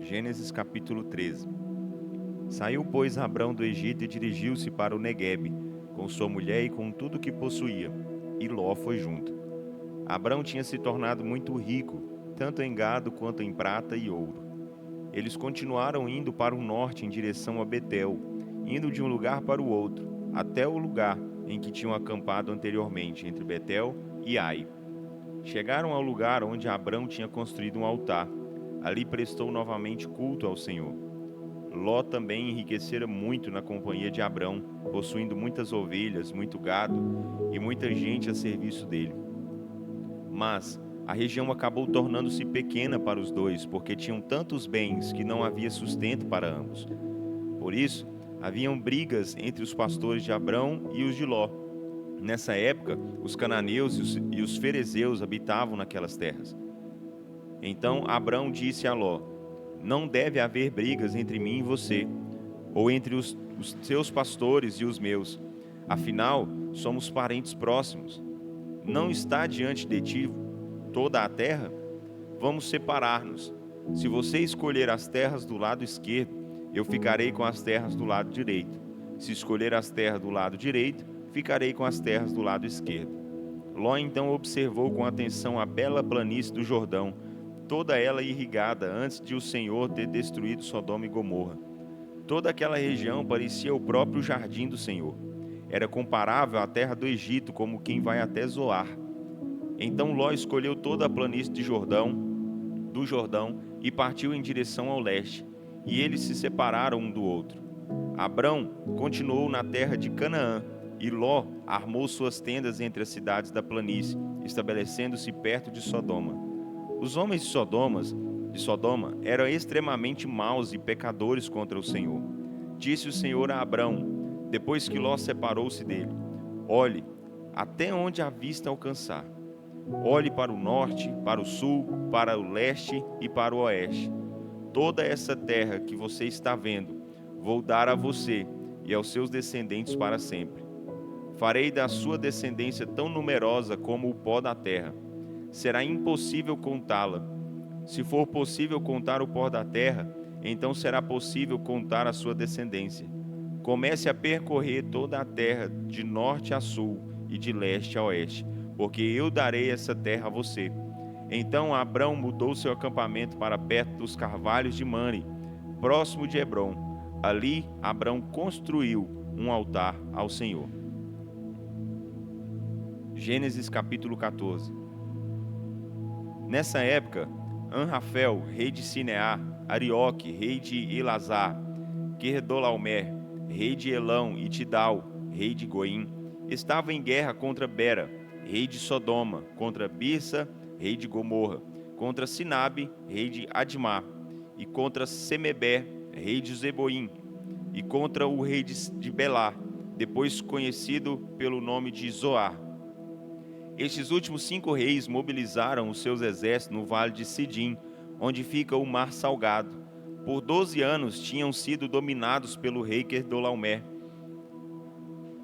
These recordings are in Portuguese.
Gênesis capítulo 13. Saiu, pois, Abrão do Egito e dirigiu-se para o Neguebe, com sua mulher e com tudo o que possuía, e Ló foi junto. Abrão tinha se tornado muito rico, tanto em gado quanto em prata e ouro. Eles continuaram indo para o norte em direção a Betel, indo de um lugar para o outro, até o lugar em que tinham acampado anteriormente, entre Betel e Ai. Chegaram ao lugar onde Abrão tinha construído um altar. Ali prestou novamente culto ao Senhor. Ló também enriquecera muito na companhia de Abrão, possuindo muitas ovelhas, muito gado e muita gente a serviço dele. Mas a região acabou tornando-se pequena para os dois, porque tinham tantos bens que não havia sustento para ambos. Por isso, haviam brigas entre os pastores de Abrão e os de Ló. Nessa época, os cananeus e os ferezeus habitavam naquelas terras. Então Abrão disse a Ló: Não deve haver brigas entre mim e você, ou entre os seus pastores e os meus. Afinal, somos parentes próximos. Não está diante de ti toda a terra? Vamos separar-nos. Se você escolher as terras do lado esquerdo, eu ficarei com as terras do lado direito. Se escolher as terras do lado direito, ficarei com as terras do lado esquerdo. Ló então observou com atenção a bela planície do Jordão, toda ela irrigada antes de o Senhor ter destruído Sodoma e Gomorra. Toda aquela região parecia o próprio jardim do Senhor. Era comparável à terra do Egito, como quem vai até Zoar. Então Ló escolheu toda a planície do Jordão e partiu em direção ao leste, e eles se separaram um do outro. Abrão continuou na terra de Canaã, e Ló armou suas tendas entre as cidades da planície, estabelecendo-se perto de Sodoma. Os homens de Sodoma eram extremamente maus e pecadores contra o Senhor. Disse o Senhor a Abrão, depois que Ló separou-se dele: Olhe, até onde a vista alcançar. Olhe para o norte, para o sul, para o leste e para o oeste. Toda essa terra que você está vendo, vou dar a você e aos seus descendentes para sempre. Farei da sua descendência tão numerosa como o pó da terra. Será impossível contá-la. Se for possível contar o pó da terra, então será possível contar a sua descendência. Comece a percorrer toda a terra, de norte a sul e de leste a oeste, porque eu darei essa terra a você. Então Abrão mudou seu acampamento para perto dos carvalhos de Mane, próximo de Hebrom. Ali Abrão construiu um altar ao Senhor. Gênesis capítulo 14. Nessa época, Anrafel, rei de Sinear, Arioque, rei de Elazar, Querdolaomer, rei de Elão, e Tidal, rei de Goim, estavam em guerra contra Bera, rei de Sodoma, contra Birsa, rei de Gomorra, contra Sinabe, rei de Admá, e contra Semeber, rei de Zeboim, e contra o rei de Belá, depois conhecido pelo nome de Zoar. Estes últimos 5 reis mobilizaram os seus exércitos no vale de Sidim, onde fica o Mar Salgado. Por 12 anos tinham sido dominados pelo rei Querdolaomer.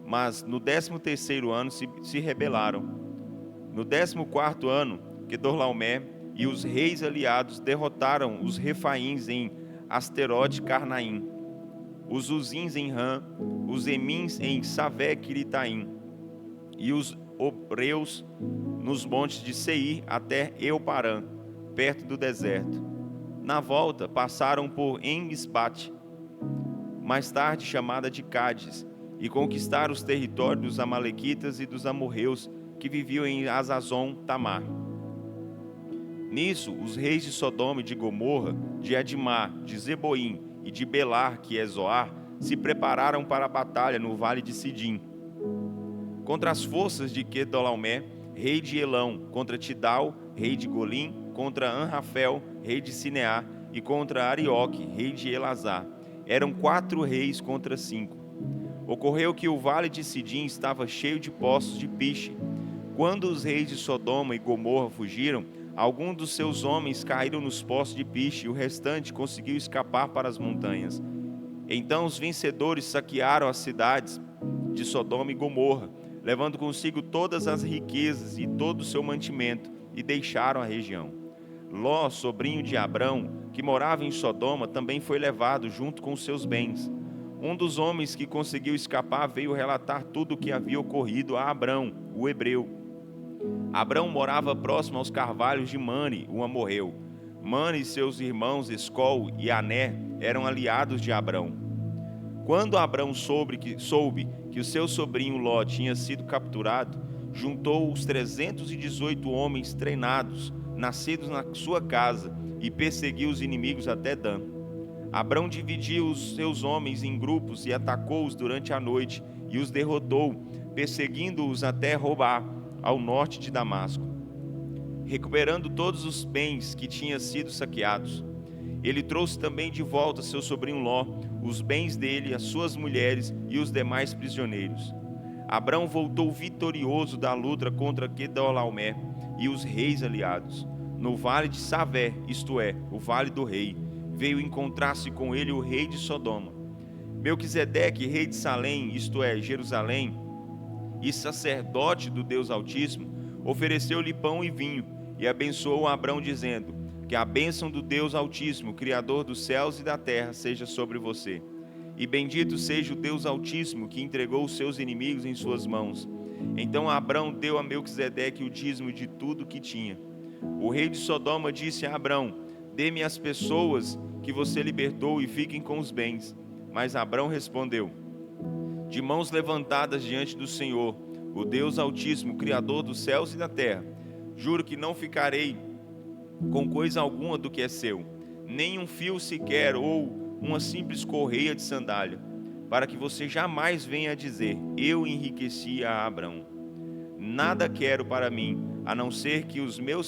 Mas no 13º ano se rebelaram. No 14º ano, Querdolaomer e os reis aliados derrotaram os Refaíns em Asterote Carnaim, os Uzins em Ram, os Emins em Savé-Quiritaim e os Obreus nos montes de Seir até Euparã, perto do deserto. Na volta, passaram por Enmisbate, mais tarde chamada de Cádiz, e conquistaram os territórios dos amalequitas e dos amorreus que viviam em Azazon Tamar. Nisso, os reis de Sodoma e de Gomorra, de Admá, de Zeboim e de Belar, que é Zoar, se prepararam para a batalha no vale de Sidim, contra as forças de Querdolaomer, rei de Elão, contra Tidal, rei de Golim, contra Anrafel, rei de Sinear, e contra Arioque, rei de Elazar. Eram 4 reis contra 5. Ocorreu que o vale de Sidim estava cheio de poços de piche. Quando os reis de Sodoma e Gomorra fugiram, alguns dos seus homens caíram nos poços de piche, e o restante conseguiu escapar para as montanhas. Então os vencedores saquearam as cidades de Sodoma e Gomorra, levando consigo todas as riquezas e todo o seu mantimento, e deixaram a região. Ló, sobrinho de Abrão, que morava em Sodoma, também foi levado junto com os seus bens. Um dos homens que conseguiu escapar veio relatar tudo o que havia ocorrido a Abrão, o hebreu. Abrão morava próximo aos carvalhos de Mane, o amorreu. Mane e seus irmãos Escol e Ané eram aliados de Abrão. Quando Abrão soube que o seu sobrinho Ló tinha sido capturado, juntou os 318 homens treinados, nascidos na sua casa, e perseguiu os inimigos até Dan. Abrão dividiu os seus homens em grupos e atacou-os durante a noite e os derrotou, perseguindo-os até Robá, ao norte de Damasco, recuperando todos os bens que tinham sido saqueados. Ele trouxe também de volta seu sobrinho Ló, os bens dele, as suas mulheres e os demais prisioneiros. Abrão voltou vitorioso da luta contra Quedorlaomer e os reis aliados. No vale de Savé, isto é, o vale do rei, veio encontrar-se com ele o rei de Sodoma. Melquisedeque, rei de Salém, isto é, Jerusalém, e sacerdote do Deus Altíssimo, ofereceu-lhe pão e vinho, e abençoou Abrão, dizendo: que a bênção do Deus Altíssimo, Criador dos céus e da terra, seja sobre você. E bendito seja o Deus Altíssimo, que entregou os seus inimigos em suas mãos. Então Abrão deu a Melquisedeque o dízimo de tudo que tinha. O rei de Sodoma disse a Abrão: dê-me as pessoas que você libertou e fiquem com os bens. Mas Abrão respondeu: de mãos levantadas diante do Senhor, o Deus Altíssimo, Criador dos céus e da terra, juro que não ficarei com coisa alguma do que é seu, nem um fio sequer ou uma simples correia de sandália, para que você jamais venha a dizer: eu enriqueci a Abrão. Nada quero para mim, a não ser o que os meus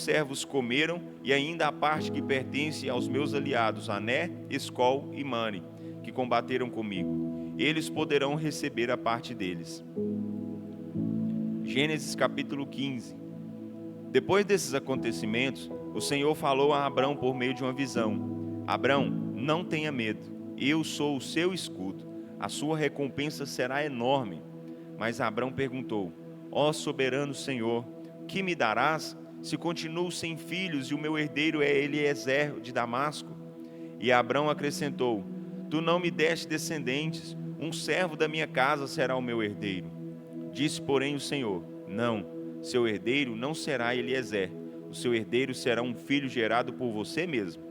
servos comeram, e ainda a parte que pertence aos meus aliados Ané, Escol e Mane, que combateram comigo. Eles poderão receber a parte deles. Gênesis capítulo 15. Depois desses acontecimentos, o Senhor falou a Abrão por meio de uma visão: Abrão, não tenha medo, eu sou o seu escudo, a sua recompensa será enorme. Mas Abrão perguntou: ó soberano Senhor, que me darás, se continuo sem filhos e o meu herdeiro é Eliezer de Damasco? E Abrão acrescentou: tu não me deste descendentes, um servo da minha casa será o meu herdeiro. Disse, porém, o Senhor: não, seu herdeiro não será Eliezer, o seu herdeiro será um filho gerado por você mesmo.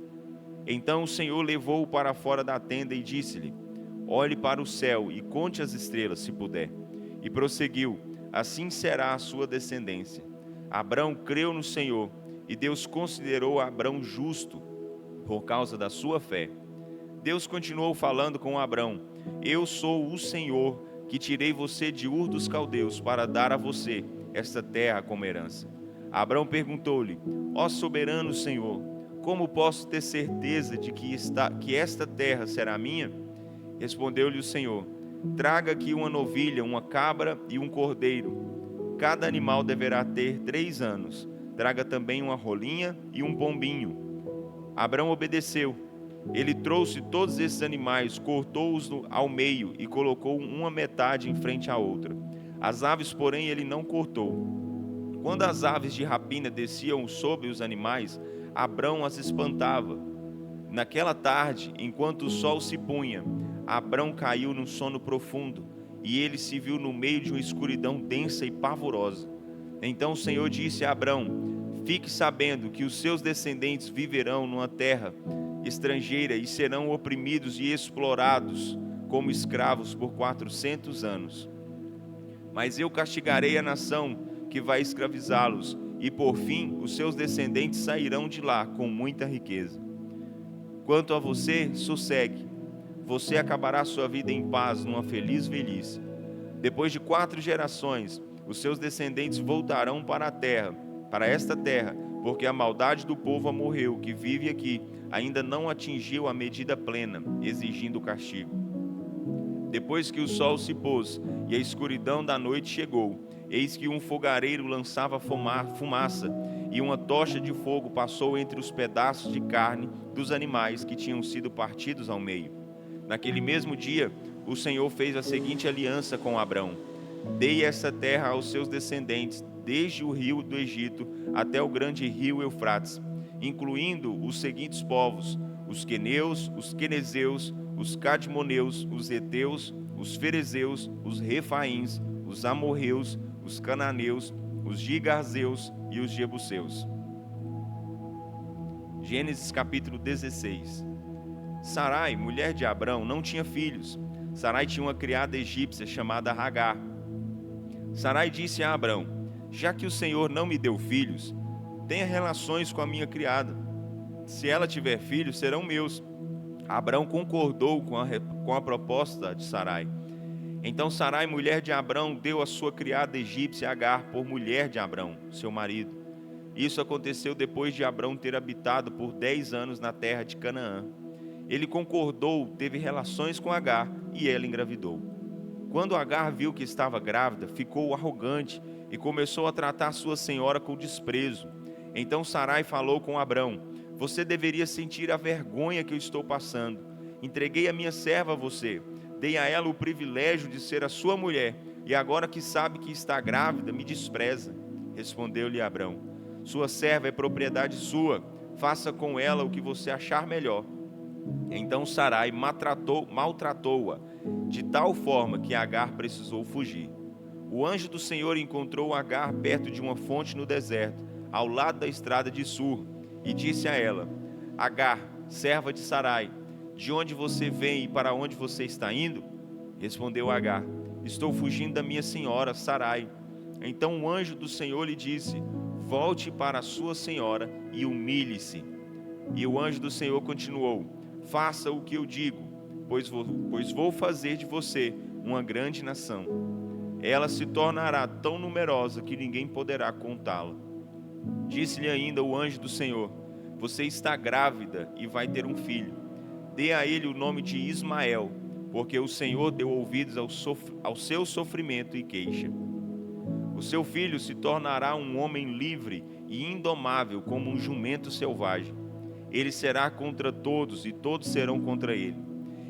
Então o Senhor levou-o para fora da tenda e disse-lhe: olhe para o céu e conte as estrelas, se puder. E prosseguiu: assim será a sua descendência. Abrão creu no Senhor, e Deus considerou Abrão justo por causa da sua fé. Deus continuou falando com Abrão: eu sou o Senhor, que tirei você de Ur dos Caldeus para dar a você esta terra como herança. Abrão perguntou-lhe: ó soberano Senhor, como posso ter certeza de que esta terra será minha? Respondeu-lhe o Senhor: traga aqui uma novilha, uma cabra e um cordeiro. Cada animal deverá ter 3 anos. Traga também uma rolinha e um pombinho. Abrão obedeceu. Ele trouxe todos esses animais, cortou-os ao meio e colocou uma metade em frente à outra. As aves, porém, ele não cortou. Quando as aves de rapina desciam sobre os animais, Abrão as espantava. Naquela tarde, enquanto o sol se punha, Abrão caiu num sono profundo, e ele se viu no meio de uma escuridão densa e pavorosa. Então o Senhor disse a Abrão: fique sabendo que os seus descendentes viverão numa terra estrangeira e serão oprimidos e explorados como escravos por 400 anos. Mas eu castigarei a nação que vai escravizá-los, e por fim os seus descendentes sairão de lá com muita riqueza. Quanto a você, sossegue. Você acabará sua vida em paz numa feliz velhice. Depois de 4 gerações, os seus descendentes voltarão para esta terra, porque a maldade do povo amorreu que vive aqui ainda não atingiu a medida plena, exigindo o castigo. Depois que o sol se pôs e a escuridão da noite chegou, eis que um fogareiro lançava fumaça, e uma tocha de fogo passou entre os pedaços de carne dos animais que tinham sido partidos ao meio. Naquele mesmo dia, o Senhor fez a seguinte aliança com Abrão: Dei essa terra aos seus descendentes, desde o rio do Egito até o grande rio Eufrates, incluindo os seguintes povos: os queneus, os quenezeus, os cadmoneus, os heteus, os ferezeus, os refaíns, os amorreus, os cananeus, os gigarzeus e os jebuseus. Gênesis capítulo 16. Sarai, mulher de Abrão, não tinha filhos. Sarai tinha uma criada egípcia chamada Agar. Sarai disse a Abrão: já que o Senhor não me deu filhos, tenha relações com a minha criada. Se ela tiver filhos, serão meus. Abrão concordou com a proposta de Sarai. Então Sarai, mulher de Abrão, deu a sua criada egípcia Agar por mulher de Abrão, seu marido. Isso aconteceu depois de Abrão ter habitado por 10 anos na terra de Canaã. Ele concordou, teve relações com Agar e ela engravidou. Quando Agar viu que estava grávida, ficou arrogante e começou a tratar sua senhora com desprezo. Então Sarai falou com Abrão: você deveria sentir a vergonha que eu estou passando. Entreguei a minha serva a você, dei a ela o privilégio de ser a sua mulher, e agora que sabe que está grávida, me despreza. Respondeu-lhe Abrão: sua serva é propriedade sua, faça com ela o que você achar melhor. Então Sarai maltratou-a, de tal forma que Agar precisou fugir. O anjo do Senhor encontrou Agar perto de uma fonte no deserto, ao lado da estrada de Sur, e disse a ela: Agar, serva de Sarai, de onde você vem e para onde você está indo? Respondeu Agar: estou fugindo da minha senhora, Sarai. Então o anjo do Senhor lhe disse: volte para a sua senhora e humilhe-se. E o anjo do Senhor continuou: faça o que eu digo, pois vou fazer de você uma grande nação. Ela se tornará tão numerosa que ninguém poderá contá-la. Disse-lhe ainda o anjo do Senhor: você está grávida e vai ter um filho. Dê a ele o nome de Ismael, porque o Senhor deu ouvidos ao seu sofrimento e queixa. O seu filho se tornará um homem livre e indomável como um jumento selvagem. Ele será contra todos e todos serão contra ele.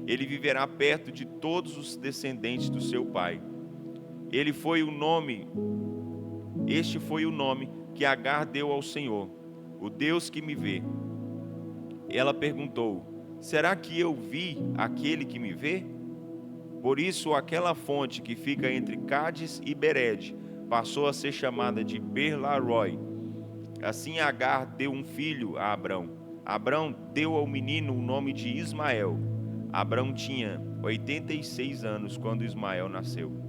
Ele viverá perto de todos os descendentes do seu pai. Este foi o nome que Agar deu ao Senhor, o Deus que me vê. Ela perguntou: será que eu vi aquele que me vê? Por isso aquela fonte que fica entre Cádiz e Bered passou a ser chamada de Beer-lahai. Assim Agar deu um filho a Abrão. Abrão deu ao menino o nome de Ismael. Abrão tinha 86 anos quando Ismael nasceu.